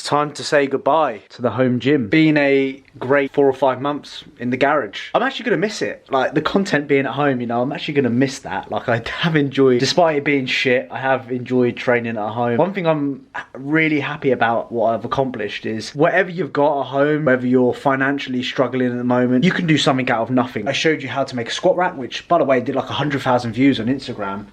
time to say goodbye to the home gym. Been a great 4 or 5 months in the garage. I'm actually gonna miss it. Like, the content being at home, you know, I'm actually gonna miss that. Like, I have enjoyed, despite it being shit, I have enjoyed training at home. One thing I'm really happy about what I've accomplished is, whatever you've got at home, whether you're financially struggling at the moment, you can do something out of nothing. I showed you how to make a squat rack, which, by the way, did like 100,000 views on Instagram.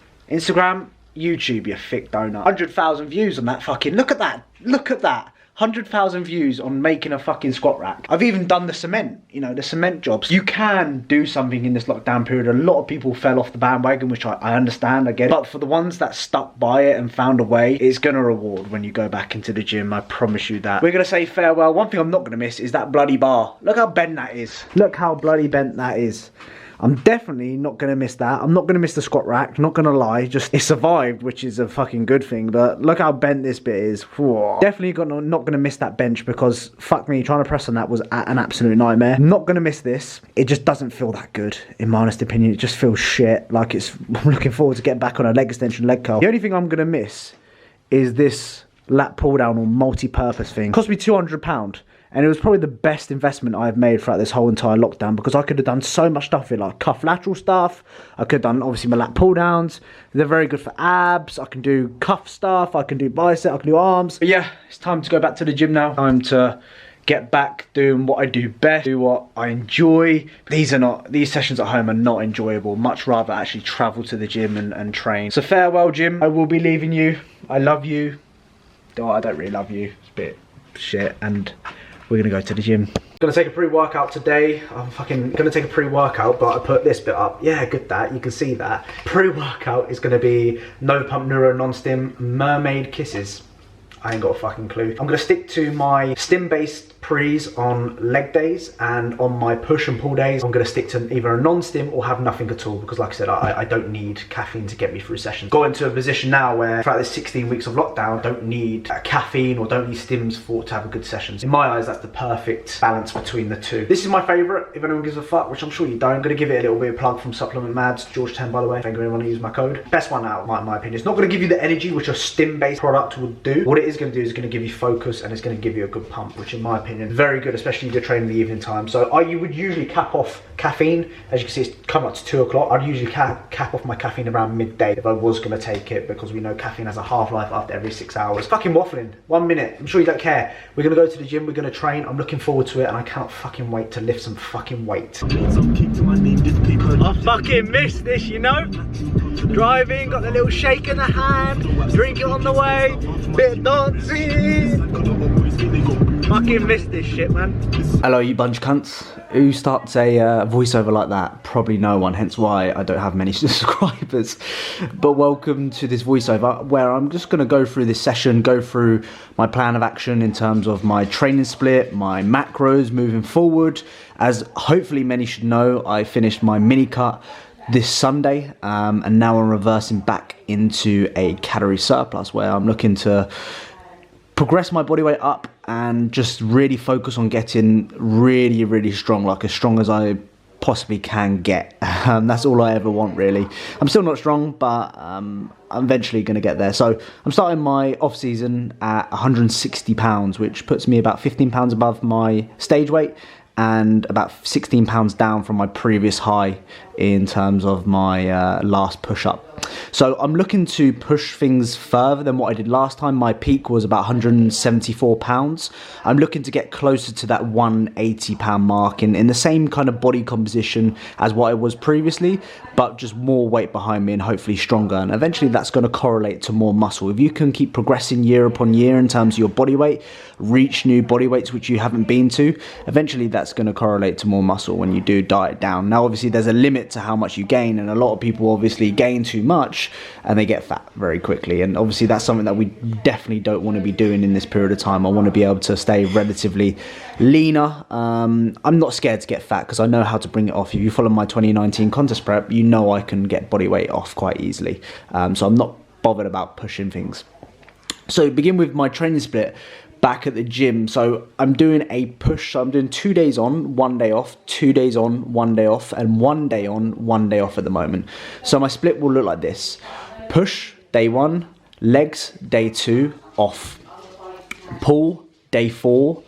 YouTube, you thick donut. 100,000 views on that fucking, look at that, 100,000 views on making a fucking squat rack. I've even done the cement, you know, the cement jobs. You can do something in this lockdown period. A lot of people fell off the bandwagon, which I understand, I get it. But for the ones that stuck by it and found a way, it's gonna reward when you go back into the gym, I promise you that. We're gonna say farewell. One thing I'm not gonna miss is that bloody bar. Look how bent that is. Look how bloody bent that is. I'm definitely not going to miss that. I'm not going to miss the squat rack, not going to lie. Just, it survived, which is a fucking good thing. But look how bent this bit is. Whoa. Definitely not going to miss that bench, because fuck me, trying to press on that was an absolute nightmare. Not going to miss this. It just doesn't feel that good, in my honest opinion. It just feels shit. Like, I'm looking forward to getting back on a leg extension, leg curl. The only thing I'm going to miss is this lat pull down or multi-purpose thing. It cost me £200. And it was probably the best investment I've made throughout this whole entire lockdown, because I could have done so much stuff with, like cuff lateral stuff. I could have done, obviously, my lat pull downs. They're very good for abs. I can do cuff stuff. I can do bicep. I can do arms. But yeah, it's time to go back to the gym now. Time to get back doing what I do best, do what I enjoy. These sessions at home are not enjoyable. Much rather actually travel to the gym and train. So farewell, gym. I will be leaving you. I love you. Oh, I don't really love you. It's a bit shit. And we're gonna go to the gym. Gonna take a pre-workout today. I'm fucking gonna take a pre-workout, but I put this bit up. Yeah, good that, you can see that. Pre-workout is gonna be no pump neuro non-stim mermaid kisses. I ain't got a fucking clue. I'm gonna stick to my stim-based pre's on leg days, and on my push and pull days, I'm gonna stick to either a non-stim or have nothing at all, because like I said, I don't need caffeine to get me through sessions. Got into a position now where throughout this 16 weeks of lockdown, I don't need caffeine or don't need stims to have a good sessions. In my eyes, that's the perfect balance between the two. This is my favorite, if anyone gives a fuck, which I'm sure you don't. I'm gonna give it a little bit of plug from Supplement Mads, George 10 by the way, if anyone wanna use my code. Best one out, in my opinion. It's not gonna give you the energy which a stim-based product would do. What it is gonna do is gonna give you focus, and it's gonna give you a good pump, which in my opinion, very good, especially if you're training in the evening time. So you would usually cap off caffeine. As you can see, it's coming up to 2 o'clock. I'd usually cap off my caffeine around midday if I was gonna take it, because we know caffeine has a half-life after every 6 hours. Fucking waffling, 1 minute. I'm sure you don't care. We're gonna go to the gym, we're gonna train. I'm looking forward to it, and I cannot fucking wait to lift some fucking weight. I fucking missed this, you know? Driving, got the little shake in the hand, drink it on the way, bit of dancing. Fucking missed this shit, man. Hello, you bunch of cunts. Who starts a voiceover like that? Probably no one, hence why I don't have many subscribers. But welcome to this voiceover, where I'm just gonna go through this session, go through my plan of action in terms of my training split, my macros moving forward. As hopefully many should know, I finished my mini cut this Sunday, and now I'm reversing back into a calorie surplus, where I'm looking to progress my body weight up and just really focus on getting really strong, like as strong as I possibly can get. That's all I ever want, really. I'm still not strong, but I'm eventually going to get there. So I'm starting my off season at 160 pounds, which puts me about 15 pounds above my stage weight and about 16 pounds down from my previous high in terms of my last push-up. So I'm looking to push things further than what I did last time. My peak was about 174 pounds. I'm looking to get closer to that 180 pound mark in the same kind of body composition as what I was previously, but just more weight behind me and hopefully stronger. And eventually that's going to correlate to more muscle. If you can keep progressing year upon year in terms of your body weight, reach new body weights which you haven't been to, eventually that's going to correlate to more muscle when you do diet down. Now obviously there's a limit to how much you gain, and a lot of people obviously gain too much and they get fat very quickly, and obviously that's something that we definitely don't want to be doing in this period of time. I want to be able to stay relatively leaner. I'm not scared to get fat because I know how to bring it off. If you follow my 2019 contest prep, you know I can get body weight off quite easily, so I'm not bothered about pushing things. So begin with my training split back at the gym. So I'm doing a push. So I'm doing 2 days on, 1 day off, 2 days on, 1 day off, and 1 day on, 1 day off at the moment. So my split will look like this: push day 1, legs day 2, off. Pull day 4.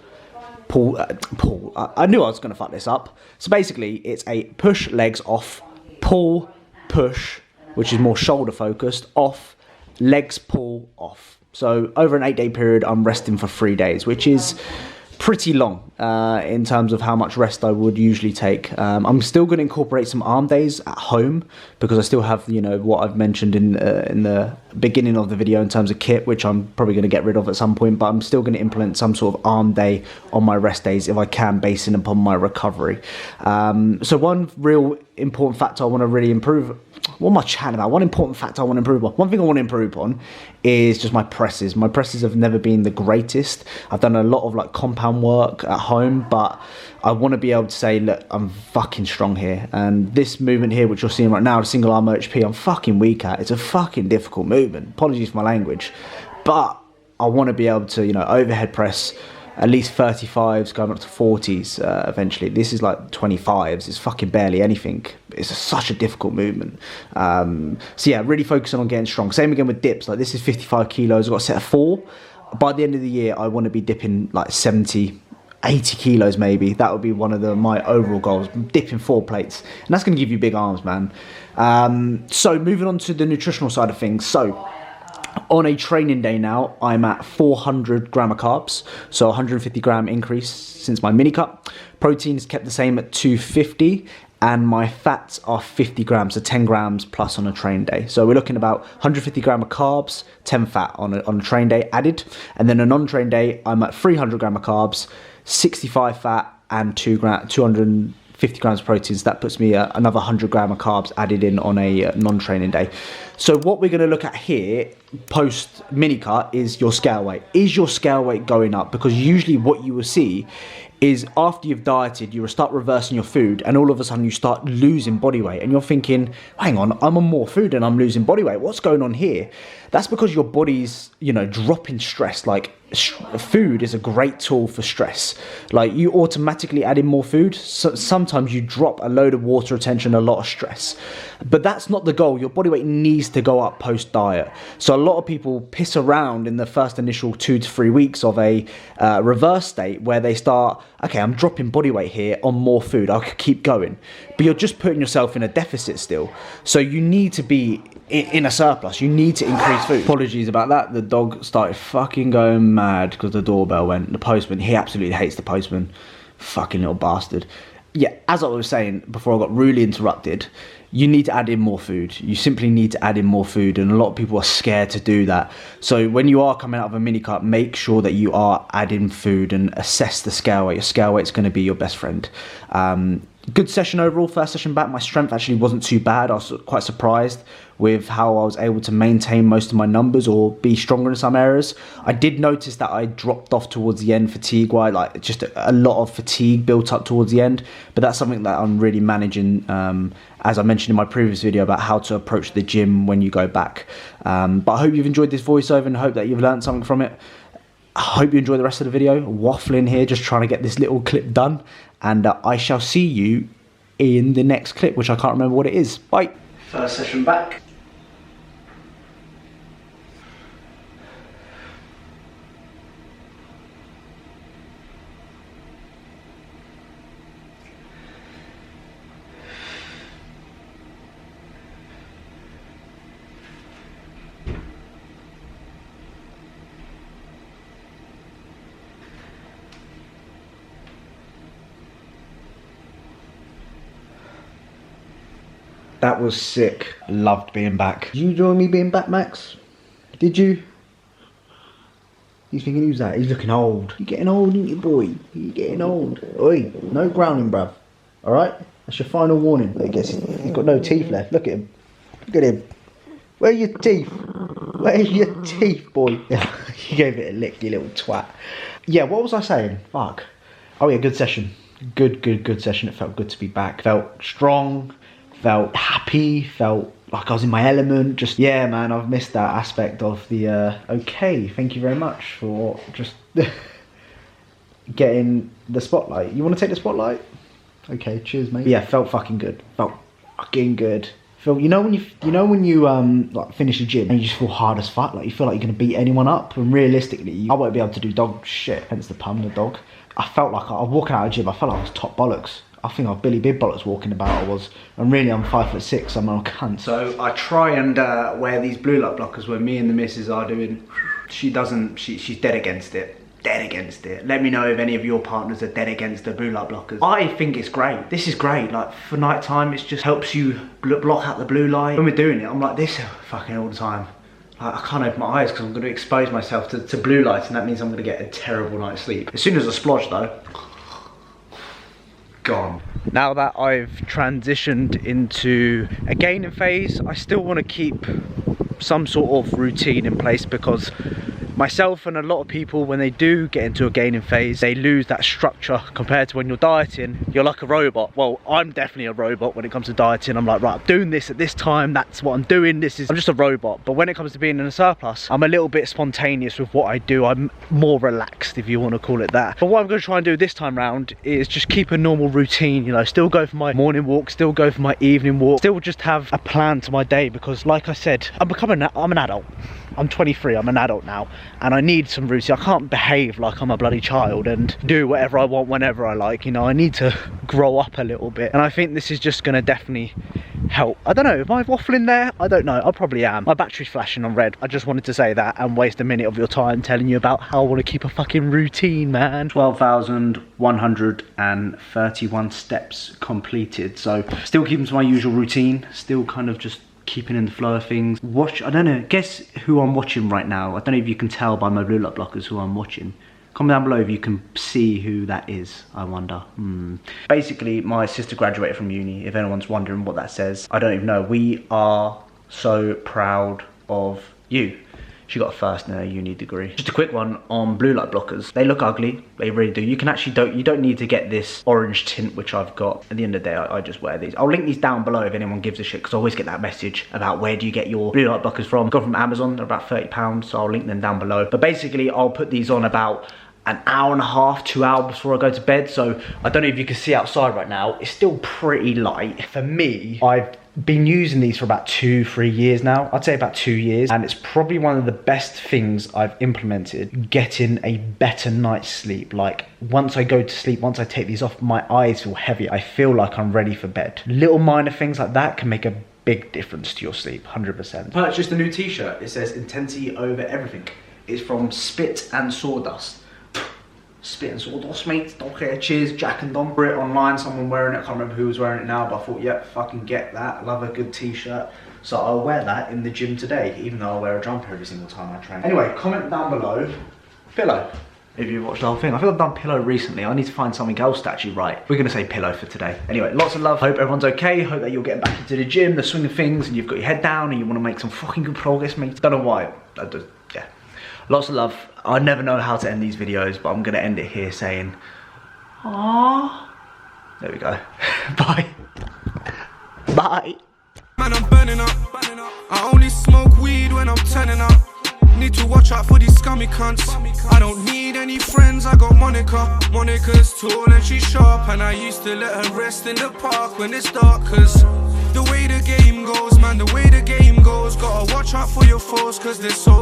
I knew I was going to fuck this up. So basically, it's a push legs off, pull, push, which is more shoulder focused, off, legs pull, off. So over an 8-day period, I'm resting for 3 days, which is pretty long in terms of how much rest I would usually take. I'm still going to incorporate some arm days at home because I still have, you know, what I've mentioned in the beginning of the video in terms of kit, which I'm probably going to get rid of at some point, but I'm still going to implement some sort of arm day on my rest days if I can, basing upon my recovery. So one real important factor I want to really improve, what am I chatting about? One important factor I want to improve on. One thing I want to improve on is just my presses. My presses have never been the greatest. I've done a lot of like compound work at home, but I want to be able to say, look, I'm fucking strong here. And this movement here, which you're seeing right now, the single arm OHP, I'm fucking weak at. It's a fucking difficult movement. Apologies for my language. But I want to be able to, you know, overhead press at least 35s, going up to 40s eventually. This is like 25s. It's fucking barely anything. It's such a difficult movement. So yeah, really focusing on getting strong. Same again with dips. Like this is 55 kilos. I've got a set of 4. By the end of the year, I want to be dipping like 70, 80 kilos maybe. That would be one of my overall goals. Dipping 4 plates. And that's going to give you big arms, man. So moving on to the nutritional side of things. So on a training day now, I'm at 400 gram of carbs, so 150 gram increase since my mini cut. Protein is kept the same at 250, and my fats are 50 grams, so 10 grams plus on a train day. So we're looking about 150 gram of carbs, 10 fat on a train day added, and then a non-train day, I'm at 300 gram of carbs, 65 fat, and 250 grams of protein. So that puts me another 100 gram of carbs added in on a non-training day. So what we're going to look at here post mini cut is your scale weight. Is your scale weight going up? Because usually what you will see is after you've dieted, you will start reversing your food, and all of a sudden you start losing body weight, and you're thinking, hang on, I'm on more food and I'm losing body weight. What's going on here? That's because your body's, you know, dropping stress. Like food is a great tool for stress. Like you automatically add in more food, so sometimes you drop a load of water retention, a lot of stress, but that's not the goal. Your body weight needs to go up post diet. So a lot of people piss around in the first initial 2 to 3 weeks of a reverse state where they start, okay, I'm dropping body weight here on more food, I could keep going, but you're just putting yourself in a deficit still. So you need to be in a surplus. You need to increase food. Apologies about that. The dog started fucking going mad because the doorbell went. The postman, he absolutely hates the postman. Fucking little bastard. Yeah, as I was saying before I got really interrupted, you need to add in more food. You simply need to add in more food, and a lot of people are scared to do that. So when you are coming out of a mini cut, make sure that you are adding food and assess the scale weight. Your scale weight's going to be your best friend. Good session overall. First session back, my strength actually wasn't too bad. I was quite surprised with how I was able to maintain most of my numbers or be stronger in some areas. I did notice that I dropped off towards the end fatigue-wise, like just a lot of fatigue built up towards the end, but that's something that I'm really managing, as I mentioned in my previous video about how to approach the gym when you go back. But I hope you've enjoyed this voiceover and hope that you've learned something from it. I hope you enjoy the rest of the video. Waffling here, just trying to get this little clip done, and I shall see you in the next clip, which I can't remember what it is. Bye. First session back. That was sick. Loved being back. Did you enjoy me being back, Max? Did you? He's thinking, who's that? He's looking old. You're getting old, ain't you, boy? You're getting old. Oi, no grounding, bruv. Alright? That's your final warning. I guess he's got no teeth left. Look at him. Look at him. Where are your teeth? Where are your teeth, boy? You gave it a lick, you little twat. Yeah, what was I saying? Fuck. Oh yeah, good session. Good session. It felt good to be back. Felt strong. Felt happy, felt like I was in my element. Just, yeah, man, I've missed that aspect of the, okay, thank you very much for just getting the spotlight. You want to take the spotlight? Okay, cheers, mate. Yeah, felt fucking good. Felt fucking good. Feel, you know when you like finish a gym and you just feel hard as fuck, like you feel like you're gonna beat anyone up, and realistically, I won't be able to do dog shit, hence the pun, the dog. I felt like I was walking out of the gym, I felt like I was top bollocks. I think I'm Billy Big Bollocks walking about, I was, and really I'm 5'6", I'm a cunt. So I try and wear these blue light blockers when me and the missus are doing, she doesn't, she's dead against it. Dead against it. Let me know if any of your partners are dead against the blue light blockers. I think it's great. This is great. Like for night time, it just helps you block out the blue light. When we're doing it, I'm like this fucking all the time. Like, I can't open my eyes because I'm going to expose myself to blue lights, and that means I'm going to get a terrible night's sleep. As soon as I splodge though, gone. Now that I've transitioned into a gaining phase, I still want to keep some sort of routine in place, because myself and a lot of people, when they do get into a gaining phase, they lose that structure compared to when you're dieting. You're like a robot. Well, I'm definitely a robot when it comes to dieting. I'm like, right, I'm doing this at this time, that's what I'm doing, I'm just a robot. But when it comes to being in a surplus, I'm a little bit spontaneous with what I do. I'm more relaxed, if you want to call it that. But what I'm going to try and do this time round is just keep a normal routine, you know, still go for my morning walk, still go for my evening walk, still just have a plan to my day, because like I said, I'm an adult. I'm 23, I'm an adult now, and I need some routine. I can't behave like I'm a bloody child and do whatever I want whenever I like, you know. I need to grow up a little bit, and I think this is just gonna definitely help. I don't know, am I waffling there? I don't know, I probably am. My battery's flashing on red. I just wanted to say that and waste a minute of your time telling you about how I want to keep a fucking routine, man. 12,131 steps completed, so still keeping to my usual routine, still kind of just keeping in the flow of things. I don't know, guess who I'm watching right now. I don't know if you can tell by my blue light blockers who I'm watching. Comment down below if you can see who that is, I wonder. Basically, my sister graduated from uni, if anyone's wondering what that says. I don't even know. We are so proud of you. She got a first in her uni degree. Just a quick one on blue light blockers. They look ugly, they really do. You can actually you don't need to get this orange tint, which I've got. At the end of the day, I just wear these. I'll link these down below if anyone gives a shit, because I always get that message about where do you get your blue light blockers from. Got from Amazon, they're about £30, so I'll link them down below. But basically, I'll put these on about an hour and a half, 2 hours before I go to bed. So I don't know if you can see outside right now, it's still pretty light. For me, I've been using these for about 2-3 years now. I'd say about 2 years, and it's probably one of the best things I've implemented, getting a better night's sleep. Like once I go to sleep, once I take these off, my eyes feel heavy. I feel like I'm ready for bed. Little minor things like that can make a big difference to your sleep, 100%. Purchased a new t-shirt. It says intensity over everything. It's from Spit and Sawdust. Spit and Sawdust, mate. Okay, cheers, Jack and Dom. It online, someone wearing it. I can't remember who was wearing it now, but I thought, yep, fucking get that. Love a good t-shirt. So I'll wear that in the gym today, even though I wear a jumper every single time I train. Anyway, comment down below, pillow, if you've watched the whole thing. I feel I've done pillow recently. I need to find something else to actually write. We're gonna say pillow for today. Anyway, lots of love. Hope everyone's okay. Hope that you're getting back into the gym, the swing of things, and you've got your head down and you wanna make some fucking good progress, mate. Don't know why, yeah. Lots of love. I never know how to end these videos, but I'm gonna end it here saying, aww. There we go. Bye. Bye. Man, I'm burning up. I only smoke weed when I'm turning up. Need to watch out for these scummy cunts. I don't need any friends, I got Monica. Monica's tall and she's sharp, and I used to let her rest in the park when it's dark. Cause the way the game goes, man, the way the game goes, gotta watch out for your foes, cause they're so